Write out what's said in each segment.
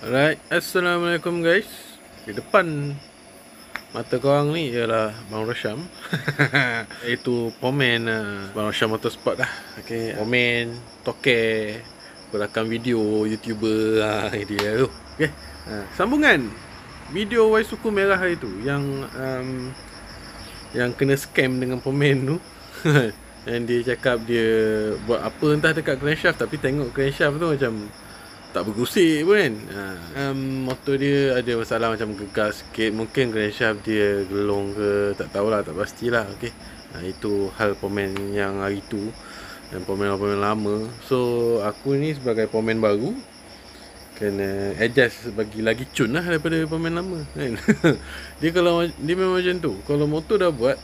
Alright, Assalamualaikum guys. Di depan mata korang ni ialah Bang Rosham. Itu pomen Bang Rosham Motorsport lah. Okay, pomen, toke, berakam video, YouTuber dia tu. Okay, sambungan video Waisuku merah itu yang kena scam dengan pomen tu. Dan dia cakap dia buat apa entah dekat crankshaft, tapi tengok crankshaft tu macam tak bergusik pun kan. Motor dia ada masalah macam gegar sikit. Mungkin crankshaft dia gelong ke, tak tahulah, tak pastilah. Okay, itu hal pomen yang hari tu dan pomen lama. So aku ni sebagai pomen baru kena adjust bagi lagi cun lah daripada pomen lama kan. Dia memang macam tu. Kalau motor dah buat,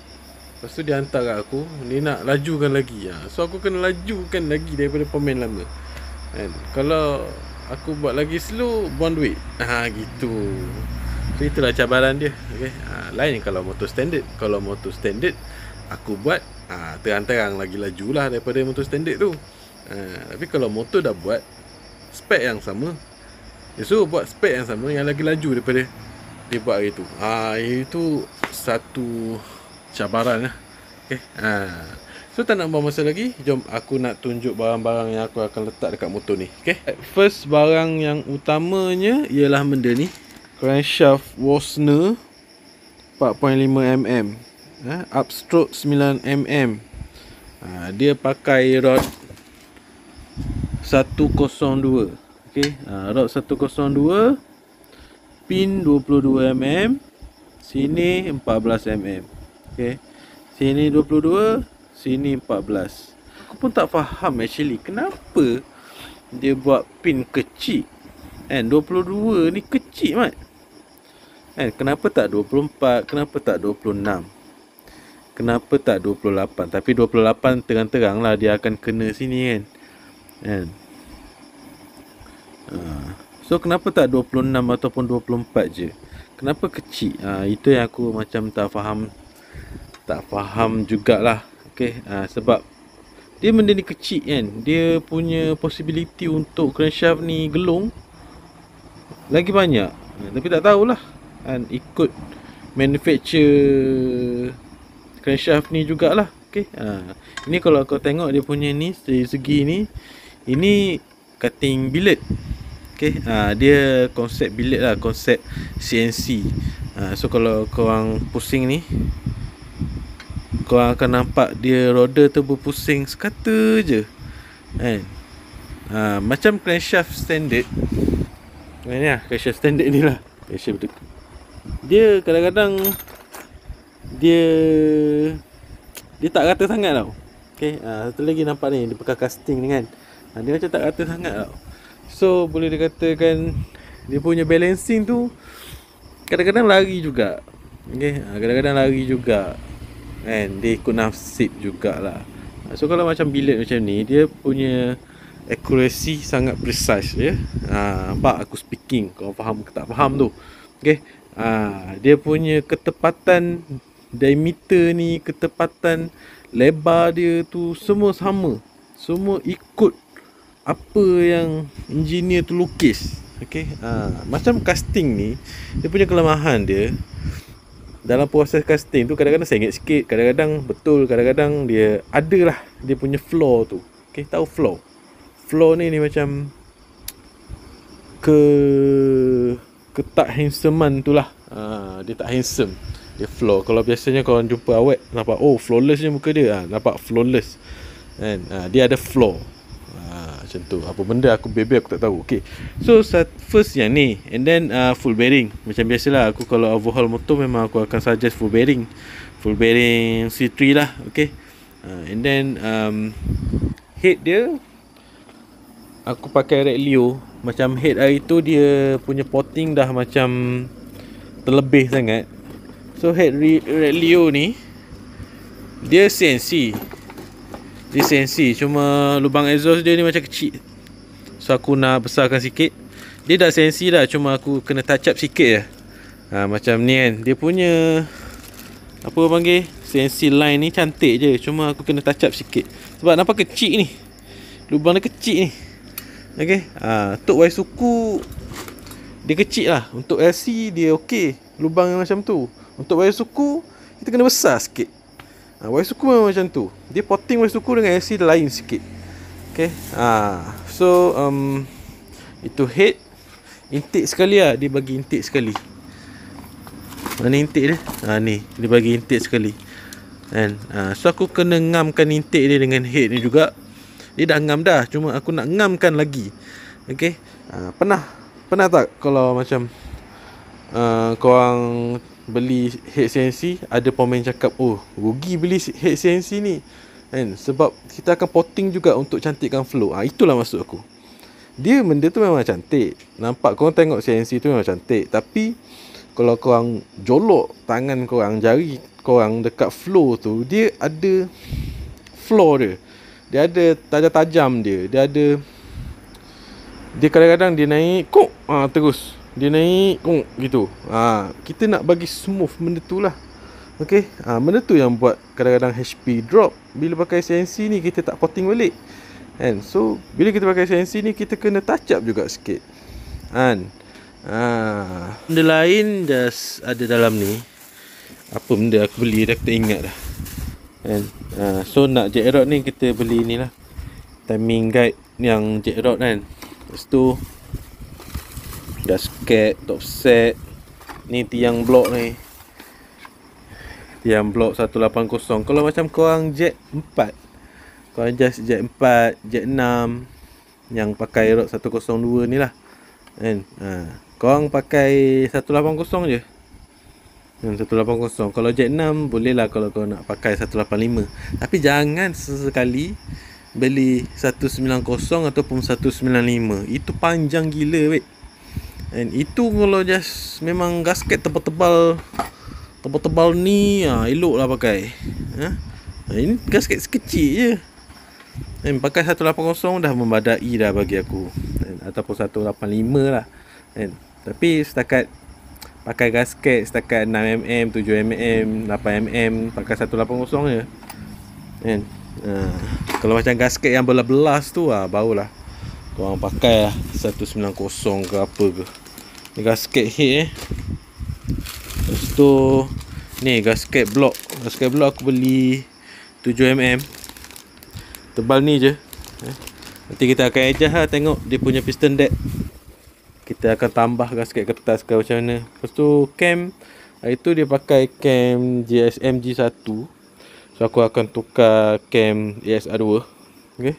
lepas tu dia hantar kat aku, dia nak lajukan lagi. So aku kena lajukan lagi daripada pomen lama kan. Kalau aku buat lagi slow, buang duit. Gitu. So itulah cabaran dia. Okay. Lain kalau motor standard. Kalau motor standard aku buat terang-terang lagi laju lah daripada motor standard tu. Tapi kalau motor dah buat spek yang sama, dia suruh buat spek yang sama yang lagi laju daripada dia buat hari tu. Itu satu cabaran lah. Okay. So tak nak buang masa lagi, jom aku nak tunjuk barang-barang yang aku akan letak dekat motor ni. Okay. First barang yang utamanya ialah benda ni, crankshaft Wasner 4.5mm, upstroke 9mm. Dia pakai rod 102. Okay. Rod 102, pin 22mm, sini 14mm. Okay. Sini 22, sini 14. Aku pun tak faham actually kenapa dia buat pin kecil. 22 ni kecil mat. Kenapa tak 24? Kenapa tak 26? Kenapa tak 28? Tapi 28 terang-terang lah dia akan kena sini kan. So kenapa tak 26 ataupun 24 je? Kenapa kecil? Itu yang aku macam tak faham jugalah. Okay. Sebab dia benda ni kecil kan, dia punya possibility untuk crankshaft ni gelong lagi banyak. Tapi tak tahulah kan, ikut manufacture crankshaft ni jugalah. Okay. Ini kalau kau tengok dia punya ni, dari segi ni, ini cutting billet. Okay. Dia konsep billet lah, konsep CNC. So kalau korang pusing ni, korang akan nampak dia roda tu berpusing sekata je kan. Macam crankshaft standard ni lah, crankshaft standard ni lah. Dia kadang-kadang dia tak rata sangat tau. Okay. Satu lagi nampak ni, dia pakai casting ni kan. Dia macam tak rata sangat tau. So boleh dikatakan dia punya balancing tu kadang-kadang lari juga. Okay. Kadang-kadang lari juga kan, dia ikut nasib jugalah. So kalau macam billet macam ni, dia punya accuracy sangat precise ya. Nampak aku speaking, kau faham ke tak faham tu. Okay. Dia punya ketepatan diameter ni, ketepatan lebar dia tu semua sama. Semua ikut apa yang engineer tu lukis. Okay. Macam casting ni, dia punya kelemahan dia, dalam proses casting tu kadang-kadang sengit sikit, kadang-kadang betul, kadang-kadang dia adalah dia punya flaw tu. Okay, tahu flaw? Flaw ni macam tak handsomean tu lah. Dia tak handsome, dia flaw. Kalau biasanya korang jumpa awet, nampak flawless je muka dia, nampak flawless kan. Dia ada flaw. Macam tu. Apa benda aku aku tak tahu. Okay. So first yang ni, and then full bearing. Macam biasalah, aku kalau overhaul motor memang aku akan suggest full bearing C3 lah. Okay. And then head dia aku pakai Red Leo. Macam head hari tu dia punya potting dah macam terlebih sangat. So head Red Leo ni dia CNC. Dia CNC, cuma lubang exhaust dia ni macam kecil. So aku nak besarkan sikit. Dia dah CNC dah, cuma aku kena touch up sikit je. Macam ni kan. Dia punya apa panggil, CNC line ni cantik je, cuma aku kena touch up sikit. Sebab nampak kecil ni, lubang dia kecil ni. Okay. Tok Waisuku dia kecil lah. Untuk LC dia okey, lubang yang macam tu. Untuk wayar suku kita kena besar sikit. Wayar suku memang macam tu. Dia potting wayar suku dengan LC dia lain sikit. Okay. So itu head. Intake sekali lah. Dia bagi intake sekali. Mana intake dia? Ni dia bagi intake sekali. And so aku kena ngamkan intake dia dengan head ni juga. Dia dah ngam dah, cuma aku nak ngamkan lagi. Okay. Pernah tak kalau macam korang beli head CNC, ada pemain cakap, oh rugi beli head CNC ni kan, sebab kita akan potting juga untuk cantikkan flow. Itulah maksud aku. Dia benda tu memang cantik, nampak korang tengok CNC tu memang cantik, tapi kalau korang jolok tangan korang, jari korang dekat flow tu, dia ada flaw dia. Dia ada tajam-tajam dia. Dia kadang-kadang dia naik kok, terus dia naik kok gitu. Kita nak bagi smooth benda tu lah. Okay. Benda tu yang buat kadang-kadang HP drop. Bila pakai CNC ni kita tak potting balik. And so bila kita pakai CNC ni kita kena touch up juga sikit. Benda lain just ada dalam ni. Apa benda aku beli dah, aku tak ingat dah. So nak jack rod ni kita beli ni lah, timing guide yang jack rod kan. Lepas tu gasket, top set. Ni tiang blok ni, tiang blok 180. Kalau macam korang jack 4, korang adjust jack 4, jack 6 yang pakai rod 102 ni lah kan. Korang pakai 180 je. 180. Kalau jack 6 boleh lah kalau kau nak pakai 185. Tapi jangan sesekali beli 190 ataupun 195. Itu panjang gila weh. And itu kalau just memang gasket tebal-tebal ni, elok lah pakai. Ini gasket sekecil je. And pakai 180 dah membadai dah bagi aku. Ataupun 185 lah. Tapi setakat pakai gasket setakat 6mm, 7mm, 8mm, pakai 180 je kan. Kalau macam gasket yang belas-belas tu barulah korang pakai 190 ke apa ke. Ni gasket head Lepas tu ni gasket block. Gasket block aku beli 7mm, tebal ni je. Nanti kita akan adjust lah, tengok dia punya piston deck. Kita akan tambah gasket kertas ke macam mana. Lepas tu cam, hari tu dia pakai cam GSM G1. So aku akan tukar cam EXR2. Okay.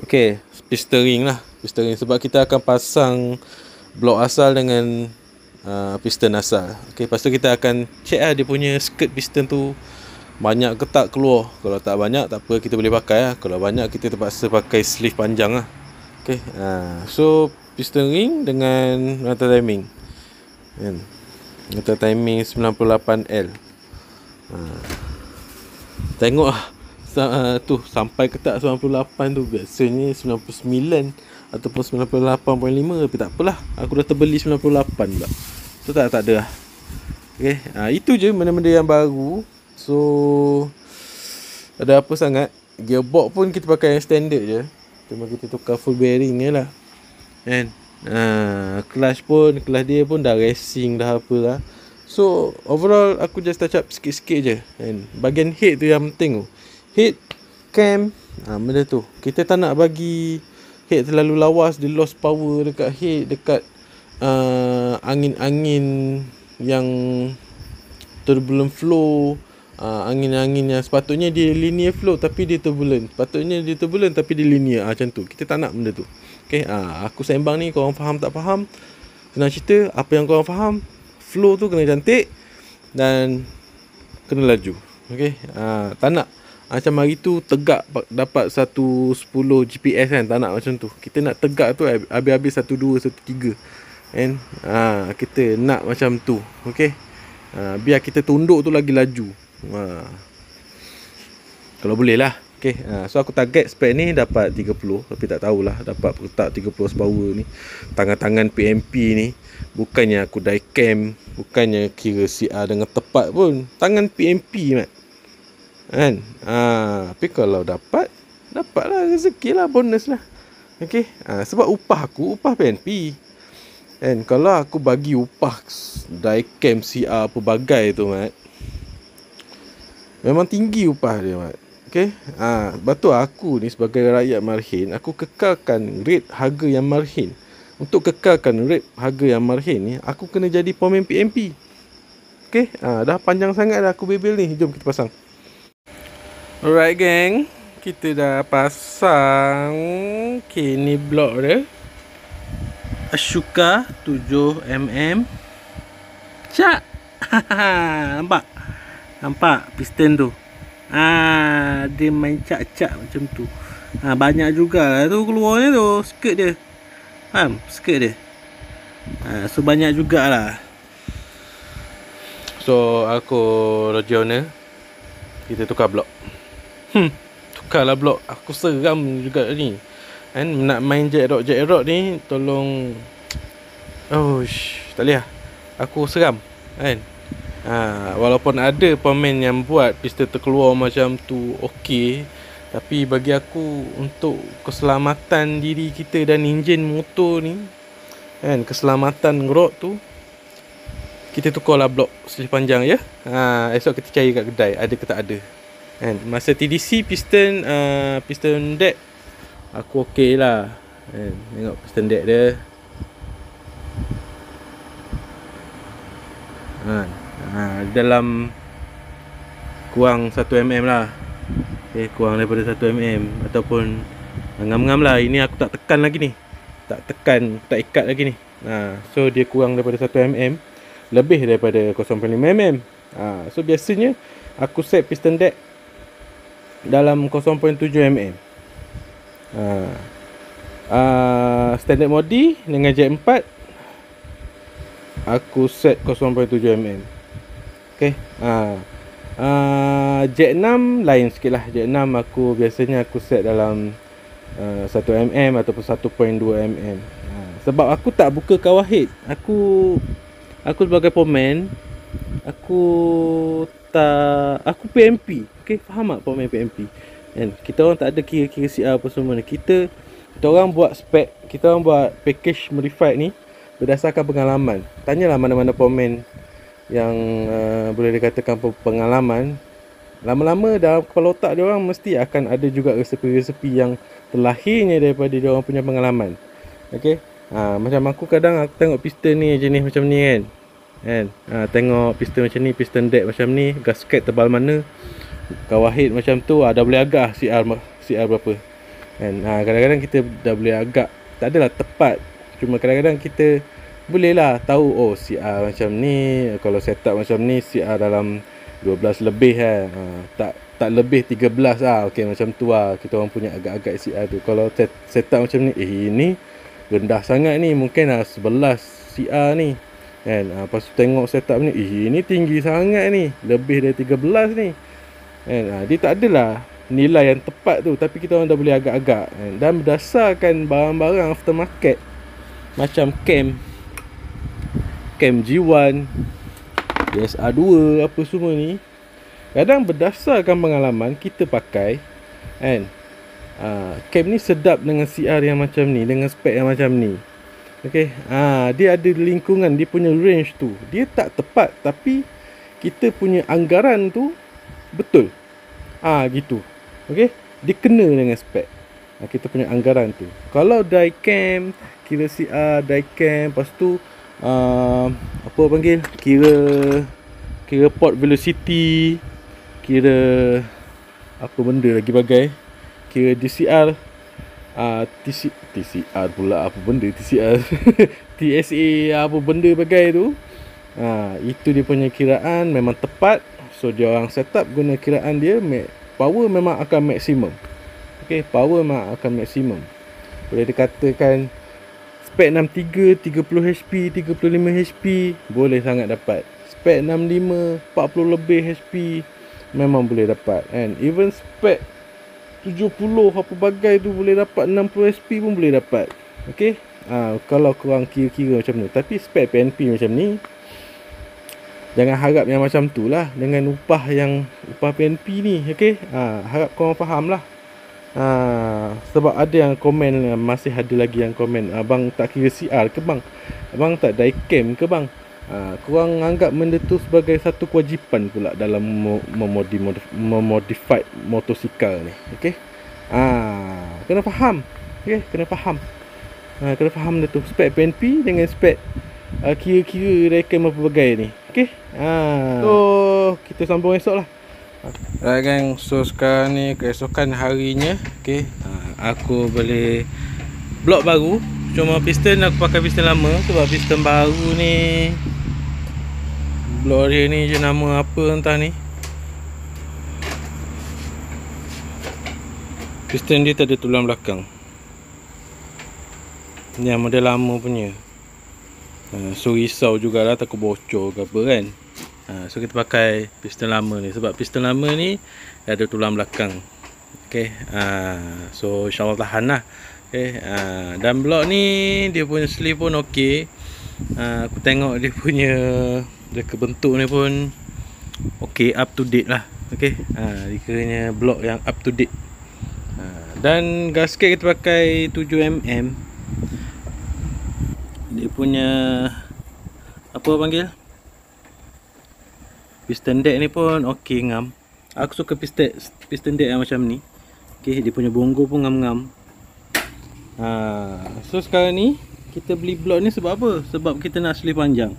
Okay, piston ring lah. Piston ring sebab kita akan pasang blok asal dengan piston asal. Okay, lepas tu kita akan check lah dia punya skirt piston tu banyak ke tak keluar. Kalau tak banyak tak apa, kita boleh pakai lah. Kalau banyak kita terpaksa pakai sleeve panjang lah. Okay. So piston ring dengan mata timing kan. Mata timing 98L. Tengok lah tu sampai ke tak 98 tu. Biasanya 99 ataupun 98.5, tapi tak apalah, aku dah terbeli 98 pula. So tak ada lah. Okay. Itu je benda-benda yang baru. So ada apa sangat. Gearbox pun kita pakai yang standard je, cuma kita tukar full bearing je lah kan. Clutch dia pun dah racing dah apa lah. So overall aku just touch up sikit-sikit je kan. Bahagian head tu yang penting tu. Head, cam, benda tu kita tak nak bagi head terlalu lawas. Dia lost power dekat head, dekat angin-angin yang turbulent flow. Angin-angin yang sepatutnya dia linear flow tapi dia turbulent. Sepatutnya dia turbulent tapi dia linear. Macam tu. Kita tak nak benda tu. Okay. Aku sembang ni, korang faham tak faham, senang cerita, apa yang korang faham, flow tu kena cantik dan kena laju. Okay. Tak nak macam hari tu tegak dapat 110 GPS kan. Tak nak macam tu. Kita nak tegak tu habis-habis 12, 13 kan. Kita nak macam tu. Okay. Biar kita tunduk tu lagi laju. Kalau boleh lah. Okay. So aku target spek ni dapat 30. Tapi tak tahulah dapat ke tak 30 horsepower ni. Tangan-tangan PMP ni, bukannya aku diecam, bukannya kira CR dengan tepat pun. Tangan PMP mat kan. Tapi kalau dapatlah rezeki lah, bonus lah Okey, sebab upah aku upah PNP. Kan kalau aku bagi upah diecam CR pelbagai tu mat, memang tinggi upah dia mat. Okey, sebab tu aku ni sebagai rakyat marhin, aku kekalkan rate harga yang marhin. Untuk kekalkan rate harga yang marhin ni, aku kena jadi pemain PNP. Okey, dah panjang sangat dah aku bebel ni. Jom kita pasang. Alright gang, kita dah pasang. Okay, ni blok dia Ashoka 7mm. Cak. Nampak? Nampak piston tu? Dia main cak-cak macam tu. Banyak jugalah tu keluarnya tu, skirt dia. Faham? Skirt dia. So banyak jugalah. So aku Roger owner, kita tukar blok. Tukarlah blok. Aku seram juga ni. Kan nak main jack rock ni, tolong. Tak boleh lah. Aku seram kan. Walaupun ada pemain yang buat pistol terkeluar macam tu okey, tapi bagi aku untuk keselamatan diri kita dan enjin motor ni kan, keselamatan ngerok tu, kita tukarlah blok seli panjang ya. Esok kita cari kat kedai ada ke tak ada kan. Masa TDC piston deck aku okey lah kan. Tengok piston deck dia dalam kurang 1mm lah. Kurang daripada 1mm ataupun ngam-ngam lah. Ini aku tak tekan lagi ni, tak ikat lagi ni. So dia kurang daripada 1mm, lebih daripada 0.5mm. So biasanya aku set piston deck dalam 0.7mm. Standard modi dengan jack 4 aku set 0.7mm. Okay. Jack 6 lain sikit lah. Jack 6 aku biasanya aku set dalam 1mm ataupun 1.2mm. Sebab aku tak buka kawah head. Aku sebagai pemain, aku PMP. Okay, faham tak pemain PMP kan? Kita orang tak ada kira-kira CR apa semua ni. Kita orang buat spec, kita orang buat package modified ni berdasarkan pengalaman. Tanyalah mana-mana pemain yang boleh dikatakan pengalaman. Lama-lama dalam kepala otak dia orang mesti akan ada juga resepi-resepi yang terlahirnya daripada dia orang punya pengalaman. Okey. Macam aku kadang aku tengok piston ni jenis macam ni kan. Tengok piston macam ni, piston deck macam ni, gasket tebal mana, kawah head macam tu, dah boleh agak CR berapa kan. Kadang-kadang kita dah boleh agak, tak adalah tepat, cuma kadang-kadang kita boleh lah tahu CR macam ni, kalau setup macam ni CR dalam 12 lebih tak lebih 13 lah. Okey, macam tu lah kita orang punya agak-agak CR tu. Kalau setup macam ni, ini rendah sangat ni, mungkin 11 CR ni kan. Lepas tu tengok setup ni, ini tinggi sangat ni, lebih dari 13 ni kan. Dia tak adalah nilai yang tepat tu, tapi kita orang dah boleh agak-agak kan? Dan berdasarkan barang-barang aftermarket macam cam G1, DSR2 apa semua ni, kadang berdasarkan pengalaman kita pakai kan. Cam ni sedap dengan CR yang macam ni, dengan spek yang macam ni. Okey, dia ada lingkungan, dia punya range tu dia tak tepat, tapi kita punya anggaran tu betul. Gitu. Okey, dia kena dengan spek. Kita punya anggaran tu. Kalau diecam, kira CR diecam, lepas tu apa panggil, kira port velocity, kira apa benda lagi bagai, kira DCR, TCR pula, apa benda TCR TSA apa benda bagai tu, itu dia punya kiraan memang tepat. So dia orang set up guna kiraan dia, power memang akan maksimum. Okay, power memang akan maksimum. Boleh dikatakan spek 63 30 HP, 35 HP boleh sangat dapat. Spek 65 40 lebih HP memang boleh dapat kan. Even spek 70 apa bagai tu boleh dapat, 60 HP pun boleh dapat. Okey, kalau korang kira-kira macam tu. Tapi spek PNP macam ni, jangan harap yang macam tu lah dengan upah PNP ni. Okey, harap korang faham lah. Sebab ada yang komen, masih ada lagi yang komen, abang tak kira CR ke bang? Abang tak diecam ke bang? Korang anggap benda tu sebagai satu kewajipan pula dalam memodify motosikal ni. Okey. Kena faham. Okey, kena faham. Kena faham dia tu. Spek PNP dengan spek kira-kira rekem apa bagai ni. Okey. So kita sambung esok lah. Right gang, so sekarang ni keesokan harinya. Okay, aku beli blok baru. Cuma piston aku pakai piston lama. Sebab piston baru ni, blok dia ni je nama apa entah ni. Piston dia tak ada tulang belakang. Ni yang model lama punya. So risau jugalah takut bocor ke apa kan. So kita pakai piston lama ni. Sebab piston lama ni ada tulang belakang. Okay, so insyaAllah tahan lah. Okay, dan blok ni dia punya sleeve pun ok. Aku tengok dia punya reka bentuk ni pun ok, up to date lah. Okay, dikiranya blok yang up to date. Dan gasket kita pakai 7mm. Dia punya apa panggil, piston deck ni pun ok ngam. Aku suka piston deck yang macam ni. Okay, dia punya bonggol pun ngam-ngam. So sekarang ni kita beli blok ni sebab apa? Sebab kita nak sleeve panjang.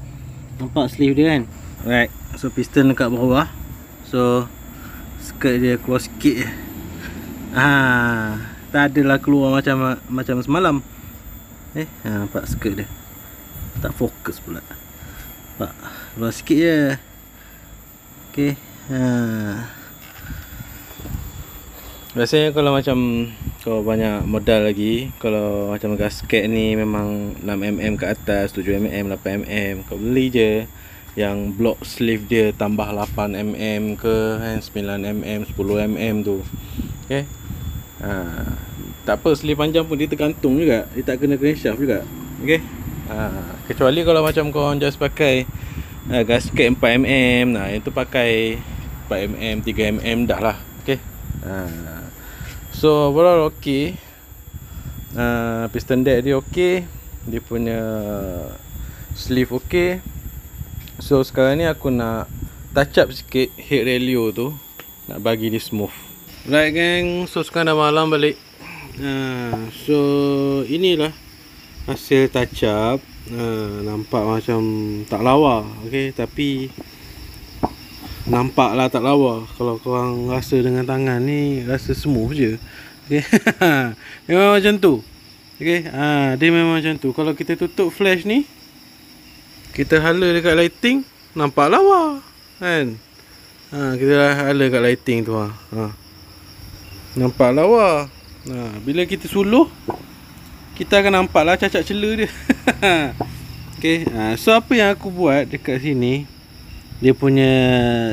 Nampak sleeve dia kan? Alright, so piston dekat bawah. So skirt dia keluar sikit je. Tak adalah keluar macam semalam. Nampak skirt dia. Tak fokus pula. Nampak keluar sikit je. Okay. Biasanya kalau macam kau banyak modal lagi, kalau macam gasket ni memang 6mm ke atas, 7mm, 8mm, kau beli je yang block sleeve dia tambah 8mm ke 9mm, 10mm tu. Okay. Tak apa, sleeve panjang pun dia tergantung juga, dia tak kena crankshaft juga. Okay. Kecuali kalau macam kau just pakai gasket 4mm, itu pakai 4mm, 3mm dah lah. Okay. So overall ok. Piston deck dia ok. Dia punya sleeve ok. So sekarang ni aku nak touch up sikit head relio tu, nak bagi dia smooth. Right gang, so sekarang dah malam balik. So inilah hasil touch up. Nampak macam tak lawa. Okay, tapi nampak lah tak lawa. Kalau korang rasa dengan tangan ni, rasa smooth je. Okay. Memang macam tu. Okay. Dia memang macam tu. Kalau kita tutup flash ni, kita hala dekat lighting, nampak lawa kan. Kita hala dekat lighting tu. Nampak lawa. Bila kita suluh, kita akan nampak lah cacat celah dia. Okay. So apa yang aku buat dekat sini, dia punya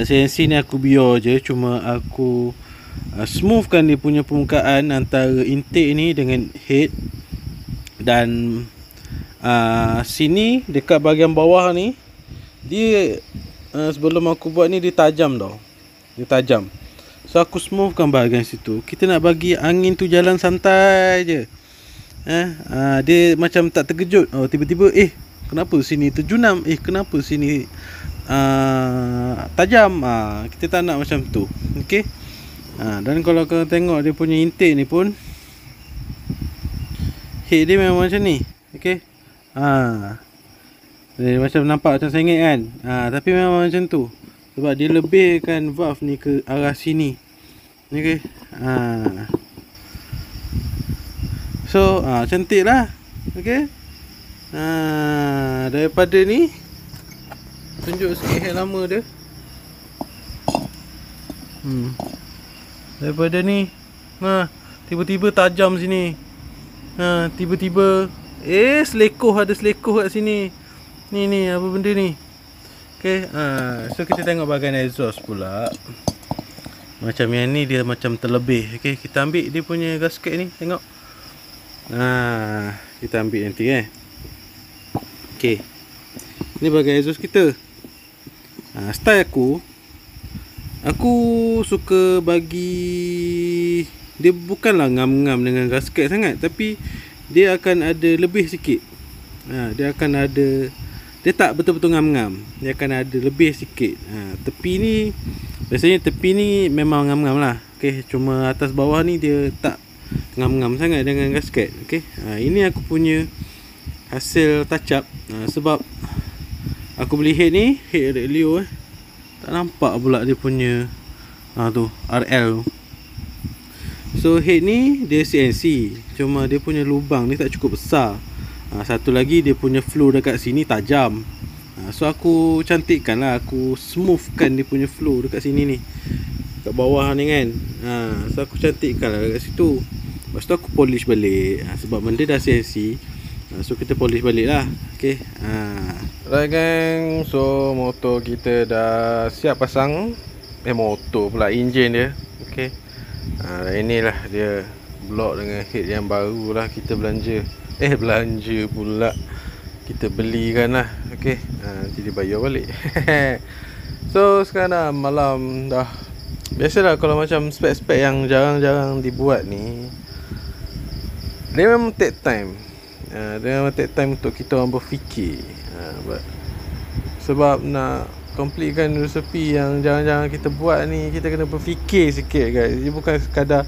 CNC ni aku biar je. Cuma aku smoothkan dia punya permukaan antara intake ni dengan head. Dan sini dekat bahagian bawah ni, dia sebelum aku buat ni dia tajam tau. Dia tajam. So aku smoothkan bahagian situ. Kita nak bagi angin tu jalan santai je. Dia macam tak terkejut. Tiba-tiba kenapa sini terjunam? Kenapa sini tajam? Kita tak nak macam tu. Okay. Dan kalau kau tengok dia punya intake ni pun, head dia memang macam ni. Okay. Dia macam nampak macam sengit kan. Tapi memang macam tu. Sebab dia lebihkan valve ni ke arah sini. Okay. So cantik lah. Okay. Daripada ni, tunjuk sikit head lama dia. Daripada ni, tiba-tiba tajam sini. Tiba-tiba selekoh, ada selekoh kat sini. Ni apa benda ni. Okay. So kita tengok bahagian exhaust pula. Macam yang ni dia macam terlebih. Okay, kita ambil dia punya gasket ni, tengok. Kita ambil nanti Okay. Ni bahagian exhaust kita. Style aku suka bagi dia bukanlah ngam-ngam dengan gasket sangat, tapi dia akan ada lebih sikit. Dia akan ada, dia tak betul-betul ngam-ngam, dia akan ada lebih sikit. Tepi ni, biasanya tepi ni memang ngam-ngam lah. Okay, cuma atas bawah ni dia tak ngam-ngam sangat dengan gasket. Okay, ini aku punya hasil touch up. Sebab aku beli head ni, head Leo tak nampak pula dia punya tu RL. So head ni dia CNC, cuma dia punya lubang ni tak cukup besar. Satu lagi dia punya flow dekat sini tajam. So aku cantikkan lah, aku smoothkan dia punya flow dekat sini ni, kat bawah ni kan. So aku cantikkan lah dekat situ. Lepas tu aku polish balik, sebab benda dah CNC. So kita polish balik lah. Okay. Right gang, so motor kita dah siap pasang. Motor pula, enjin dia. Okay. Inilah dia block dengan head yang baru lah kita belanja. Belanja pula, kita belikan lah. Okay. Nanti dia bayar balik. So sekarang dah malam dah. Biasalah kalau macam spek-spek yang jarang-jarang dibuat ni, dia memang take time. Dia memang take time untuk kita orang berfikir. Sebab nak completekan resepi yang jarang-jarang kita buat ni, kita kena berfikir sikit guys. Dia bukan sekadar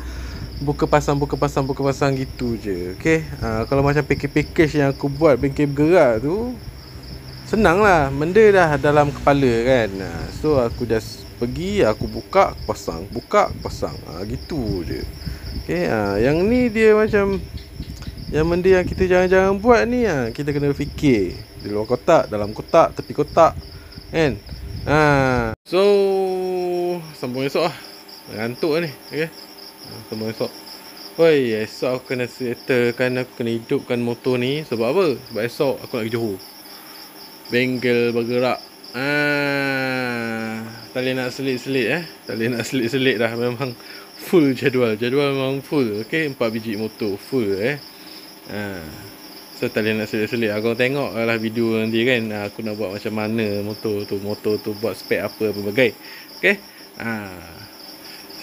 buka pasang gitu je. Okay. Kalau macam package yang aku buat bengkel bergerak tu, senang lah, benda dah dalam kepala kan. So aku just pergi, aku buka, pasang, gitu je. Okay. Yang ni dia macam, yang benda yang kita jarang-jarang buat ni, kita kena fikir di luar kotak, dalam kotak, tepi kotak kan. So sambung esok lah, ngantuk lah ni. Okay. Sambung esok. Esok aku kena settlekan, aku kena hidupkan motor ni. Sebab apa? Sebab esok aku nak pergi Johor, bengkel bergerak. Tak boleh nak selit dah. Memang full jadual memang full. Okay, 4 biji motor full. So tak boleh nak selit. Aku tengok lah video nanti kan, aku nak buat macam mana motor tu buat spek apa pelbagai. Okay.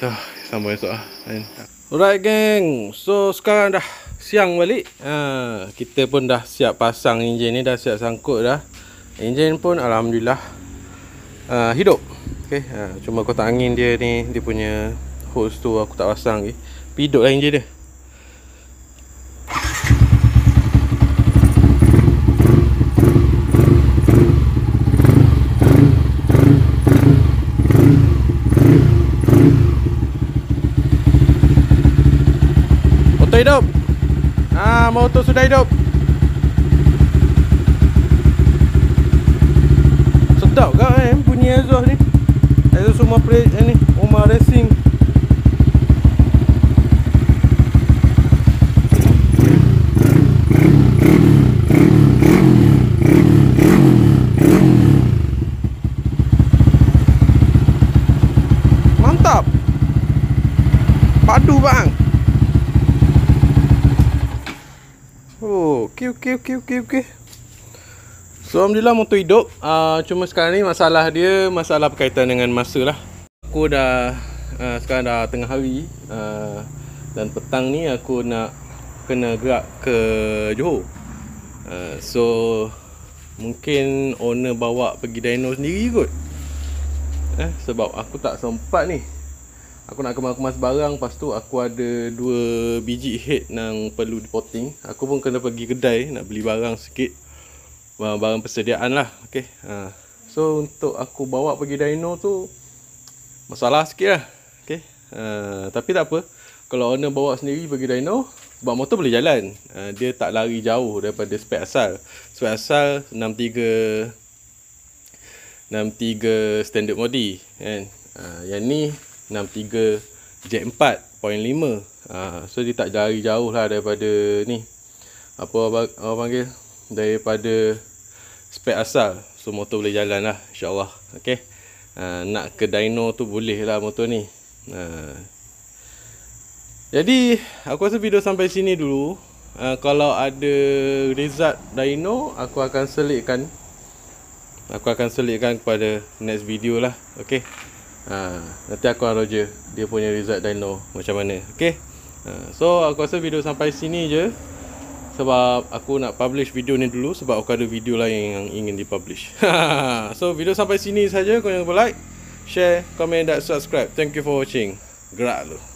So sambung esok lah kan. Alright gang, so sekarang dah siang balik. Kita pun dah siap pasang enjin ni, dah siap sangkut dah. Enjin pun alhamdulillah hidup. Okay. Cuma kotak angin dia ni, dia punya hose tu aku tak pasang lagi. Hidup lah enjin dia. Hidup. Motor sudah hidup. Sedap kan bunyi exhaust ni. Exhaust semua ni Omar Racing. Mantap. Padu bang. Okay. So alhamdulillah motor hidup. Cuma sekarang ni masalah berkaitan dengan masa lah. Aku dah sekarang dah tengah hari, dan petang ni aku nak kena gerak ke Johor. So mungkin owner bawa pergi dyno sendiri kot. Sebab aku tak sempat ni. Aku nak kemas-kemas barang. Lepas tu aku ada 2 biji head yang perlu dipotting. Aku pun kena pergi kedai nak beli barang sikit, barang persediaan lah. Okay. So untuk aku bawa pergi dyno tu masalah sikit lah. Okay. Tapi tak apa, kalau owner bawa sendiri pergi dyno, sebab motor boleh jalan. Dia tak lari jauh daripada spek asal. Spek asal 63 standard modi kan. Yang ni 63 Jet 4.5. So dia tak lari jauh lah daripada ni, apa orang panggil, daripada spek asal. So motor boleh jalan lah, insyaAllah. Okay. Nak ke dyno tu boleh lah motor ni. Jadi aku rasa video sampai sini dulu. Kalau ada result dyno, aku akan selitkan kepada next video lah. Okay. Nanti aku akan roger dia punya result dyno macam mana. Okay. So aku rasa video sampai sini je, sebab aku nak publish video ni dulu, sebab aku ada video lain yang ingin dipublish. So video sampai sini saja. Kau jangan lupa like, share, komen dan subscribe. Thank you for watching. Gerak lu.